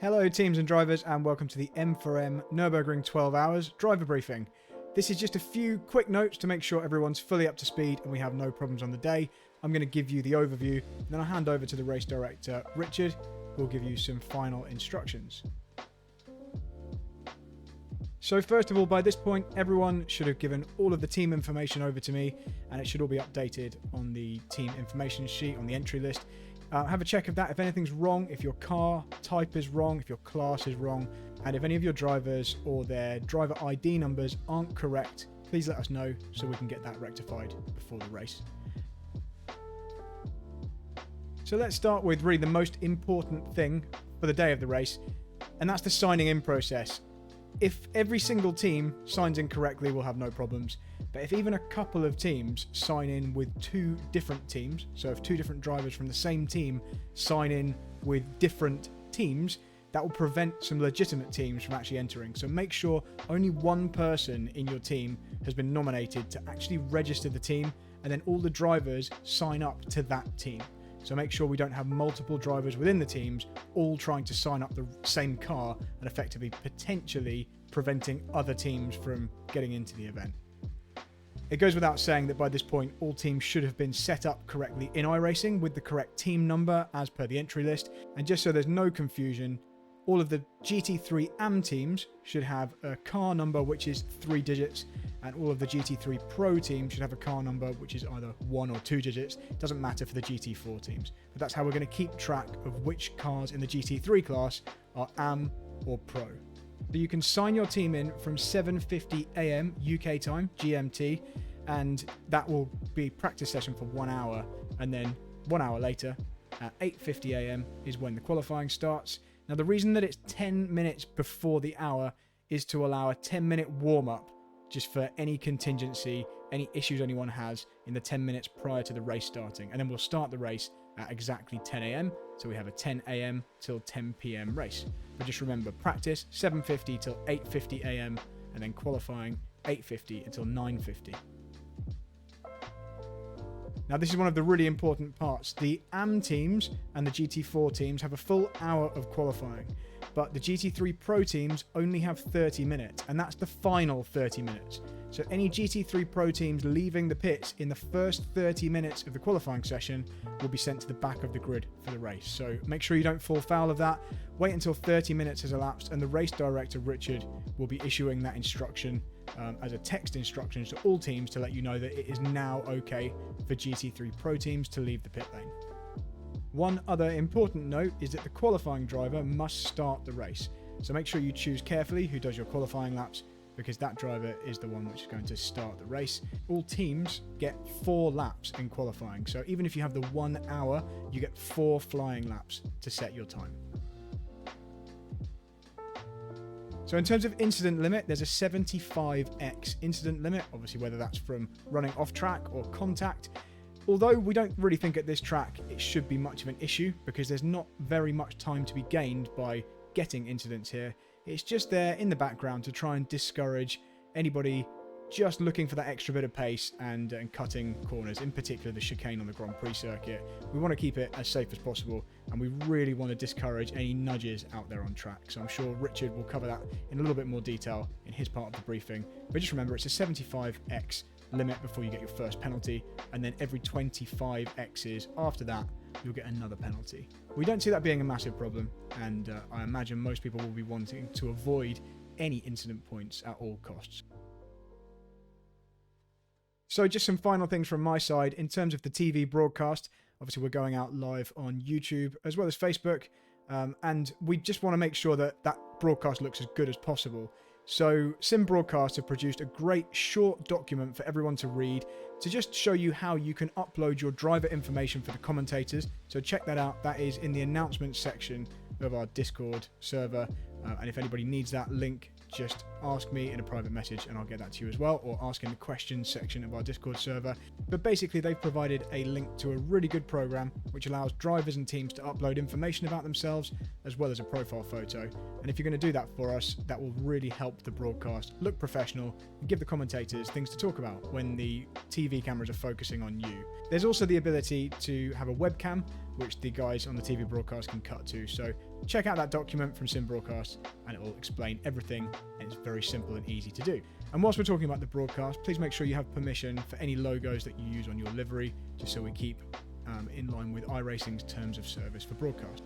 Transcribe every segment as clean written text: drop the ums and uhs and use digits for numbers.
Hello teams and drivers, and welcome to the M4EM Nürburgring 12 hours driver briefing. This is just a few quick notes to make sure everyone's fully up to speed and we have no problems on the day. I'm going to give you the overview, and then I'll hand over to the race director, Richard, who will give you some final instructions. So first of all, by this point, everyone should have given all of the team information over to me, and it should all be updated on the team information sheet on the entry list. Have a check of that. If anything's wrong, if your car type is wrong, if your class is wrong, and if any of your drivers or their driver ID numbers aren't correct, please let us know so we can get that rectified before the race. So let's start with really the most important thing for the day of the race, and that's the signing in process. If every single team signs in correctly, we'll have no problems. But if even a couple of teams sign in with two different teams, so if two different drivers from the same team sign in with different teams, that will prevent some legitimate teams from actually entering. So make sure only one person in your team has been nominated to actually register the team, and then all the drivers sign up to that team. So make sure we don't have multiple drivers within the teams all trying to sign up the same car and effectively potentially preventing other teams from getting into the event. It goes without saying that by this point, all teams should have been set up correctly in iRacing with the correct team number as per the entry list. And just so there's no confusion, all of the GT3 AM teams should have a car number which is 3 digits, and all of the GT3 Pro teams should have a car number which is either 1 or 2 digits. It doesn't matter for the GT4 teams. But that's how we're going to keep track of which cars in the GT3 class are AM or Pro. So you can sign your team in from 7:50 AM UK time, GMT, and that will be practice session for 1 hour, and then 1 hour later at 8:50 AM is when the qualifying starts. Now the reason that it's 10 minutes before the hour is to allow a 10-minute warm-up just for any contingency, any issues anyone has in the 10 minutes prior to the race starting. And then we'll start the race at exactly 10 AM. So we have a 10 AM till 10 PM race. But just remember, practice 7:50 till 8:50 AM, and then qualifying 8:50 until 9:50. Now this is one of the really important parts. The AM teams and the GT4 teams have a full hour of qualifying, but the GT3 Pro teams only have 30 minutes, and that's the final 30 minutes. So any GT3 Pro teams leaving the pits in the first 30 minutes of the qualifying session will be sent to the back of the grid for the race. So make sure you don't fall foul of that. Wait until 30 minutes has elapsed, and the race director, Richard, will be issuing that instruction as a text instruction to all teams to let you know that it is now okay for GT3 Pro teams to leave the pit lane. One other important note is that the qualifying driver must start the race. So make sure you choose carefully who does your qualifying laps, because that driver is the one which is going to start the race. All teams get 4 laps in qualifying. So even if you have the 1 hour, you get 4 flying laps to set your time. So in terms of incident limit, there's a 75x incident limit, obviously whether that's from running off track or contact. Although we don't really think at this track it should be much of an issue, because there's not very much time to be gained by getting incidents here. It's just there in the background to try and discourage anybody just looking for that extra bit of pace and cutting corners, in particular the chicane on the Grand Prix circuit. We want to keep it as safe as possible, and we really want to discourage any nudges out there on track. So I'm sure Richard will cover that in a little bit more detail in his part of the briefing. But just remember, it's a 75x limit before you get your first penalty, and then every 25 X's after that you'll get another penalty. We don't see that being a massive problem, and I imagine most people will be wanting to avoid any incident points at all costs. So just some final things from my side. In terms of the TV broadcast, obviously we're going out live on YouTube as well as Facebook, and we just want to make sure that that broadcast looks as good as possible. So Sim Broadcast have produced a great short document for everyone to read to just show you how you can upload your driver information for the commentators. So check that out. That is in the announcements section of our Discord server. And if anybody needs that link, just ask me in a private message and I'll get that to you as well, or ask in the questions section of our Discord server. But basically they've provided a link to a really good program which allows drivers and teams to upload information about themselves as well as a profile photo. And if you're going to do that for us, that will really help the broadcast look professional and give the commentators things to talk about when the TV cameras are focusing on you. There's also the ability to have a webcam which the guys on the TV broadcast can cut to. So check out that document from Sim Broadcast and it will explain everything, and it's very simple and easy to do. And whilst we're talking about the broadcast, please make sure you have permission for any logos that you use on your livery, just so we keep in line with iRacing's terms of service for broadcast.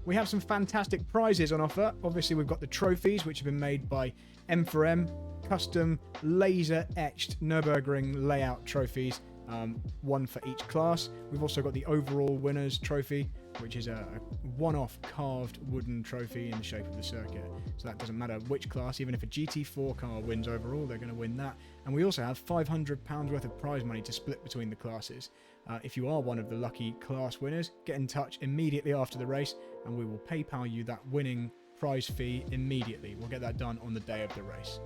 We have some fantastic prizes on offer. Obviously, we've got the trophies, which have been made by M4EM, custom laser-etched Nürburgring layout trophies, one for each class. We've also got the overall winners trophy, which is a one-off carved wooden trophy in the shape of the circuit. So that doesn't matter which class, even if a GT4 car wins overall, they're going to win that. And we also have £500 worth of prize money to split between the classes. If you are one of the lucky class winners, get in touch immediately after the race and we will PayPal you that winning prize fee immediately. We'll get that done on the day of the race.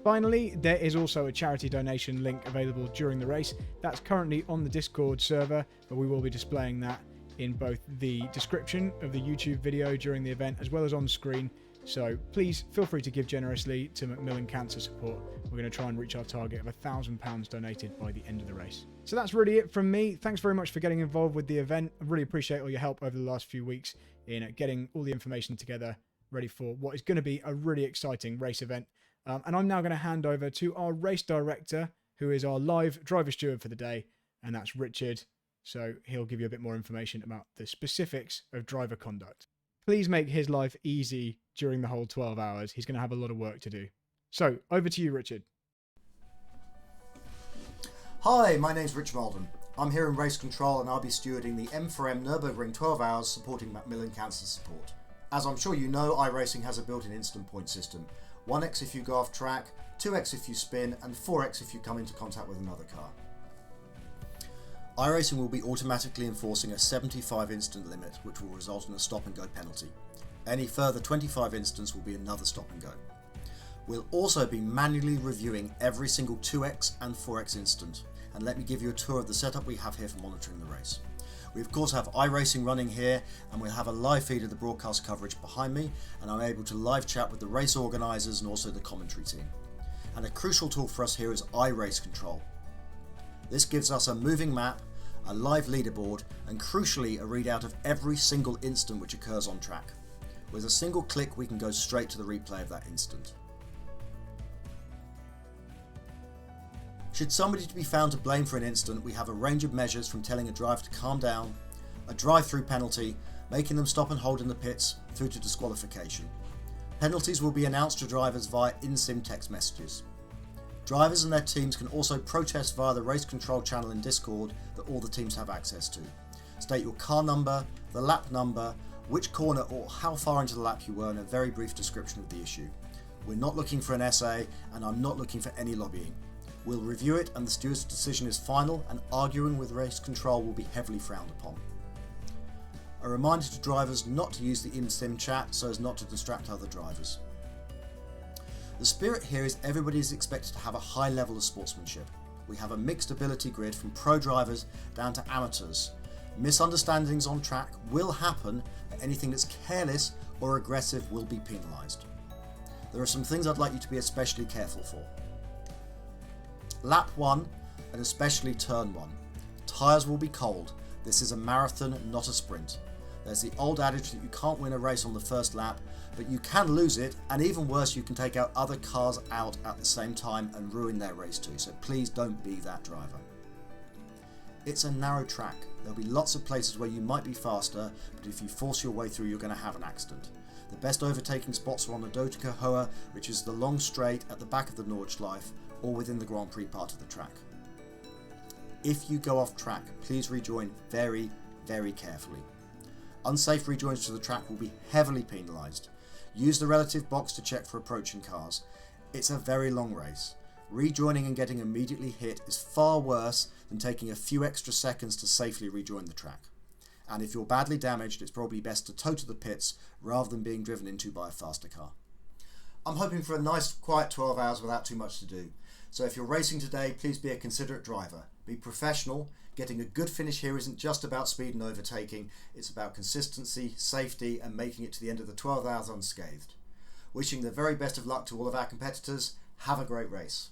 Finally, there is also a charity donation link available during the race. That's currently on the Discord server, but we will be displaying that in both the description of the YouTube video during the event as well as on screen. So please feel free to give generously to Macmillan Cancer Support. We're going to try and reach our target of £1,000 donated by the end of the race. So that's really it from me. Thanks very much for getting involved with the event. I really appreciate all your help over the last few weeks in getting all the information together, ready for what is going to be a really exciting race event. And I'm now going to hand over to our race director, who is our live driver steward for the day, and that's Richard. So he'll give you a bit more information about the specifics of driver conduct. Please make his life easy during the whole 12 hours. He's going to have a lot of work to do. So over to you, Richard. Hi, my name's Rich Malden. I'm here in race control and I'll be stewarding the M4EM Nürburgring 12 hours supporting Macmillan Cancer Support. As I'm sure you know, iRacing has a built-in instant point system. 1x if you go off track, 2x if you spin, and 4x if you come into contact with another car. iRacing will be automatically enforcing a 75 instant limit, which will result in a stop and go penalty. Any further 25 instants will be another stop and go. We'll also be manually reviewing every single 2x and 4x instant, and let me give you a tour of the setup we have here for monitoring the race. We of course have iRacing running here, and we'll have a live feed of the broadcast coverage behind me, and I'm able to live chat with the race organisers and also the commentary team. And a crucial tool for us here is iRace Control. This gives us a moving map, a live leaderboard, and crucially a readout of every single instant which occurs on track. With a single click we can go straight to the replay of that instant. Should somebody to be found to blame for an incident, we have a range of measures from telling a driver to calm down, a drive-through penalty, making them stop and hold in the pits, through to disqualification. Penalties will be announced to drivers via in-sim text messages. Drivers and their teams can also protest via the race control channel in Discord that all the teams have access to. State your car number, the lap number, which corner or how far into the lap you were, and a very brief description of the issue. We're not looking for an essay, and I'm not looking for any lobbying. We'll review it and the steward's decision is final, and arguing with race control will be heavily frowned upon. A reminder to drivers not to use the in-sim chat so as not to distract other drivers. The spirit here is everybody is expected to have a high level of sportsmanship. We have a mixed ability grid from pro drivers down to amateurs. Misunderstandings on track will happen, and anything that's careless or aggressive will be penalised. There are some things I'd like you to be especially careful for. Lap 1 and especially turn 1. Tyres will be cold. This is a marathon, not a sprint. There's the old adage that you can't win a race on the first lap, but you can lose it, and even worse, you can take out other cars out at the same time and ruin their race too, so please don't be that driver. It's a narrow track. There'll be lots of places where you might be faster, but if you force your way through, you're going to have an accident. The best overtaking spots are on the Dotica Hoa, which is the long straight at the back of the Nordschleife, or within the Grand Prix part of the track. If you go off track, please rejoin very, very carefully. Unsafe rejoins to the track will be heavily penalised. Use the relative box to check for approaching cars. It's a very long race. Rejoining and getting immediately hit is far worse than taking a few extra seconds to safely rejoin the track. And if you're badly damaged, it's probably best to tow to the pits rather than being driven into by a faster car. I'm hoping for a nice quiet 12 hours without too much to do. So if you're racing today, please be a considerate driver. Be professional. Getting a good finish here isn't just about speed and overtaking, it's about consistency, safety, and making it to the end of the 12 hours unscathed. Wishing the very best of luck to all of our competitors. Have a great race.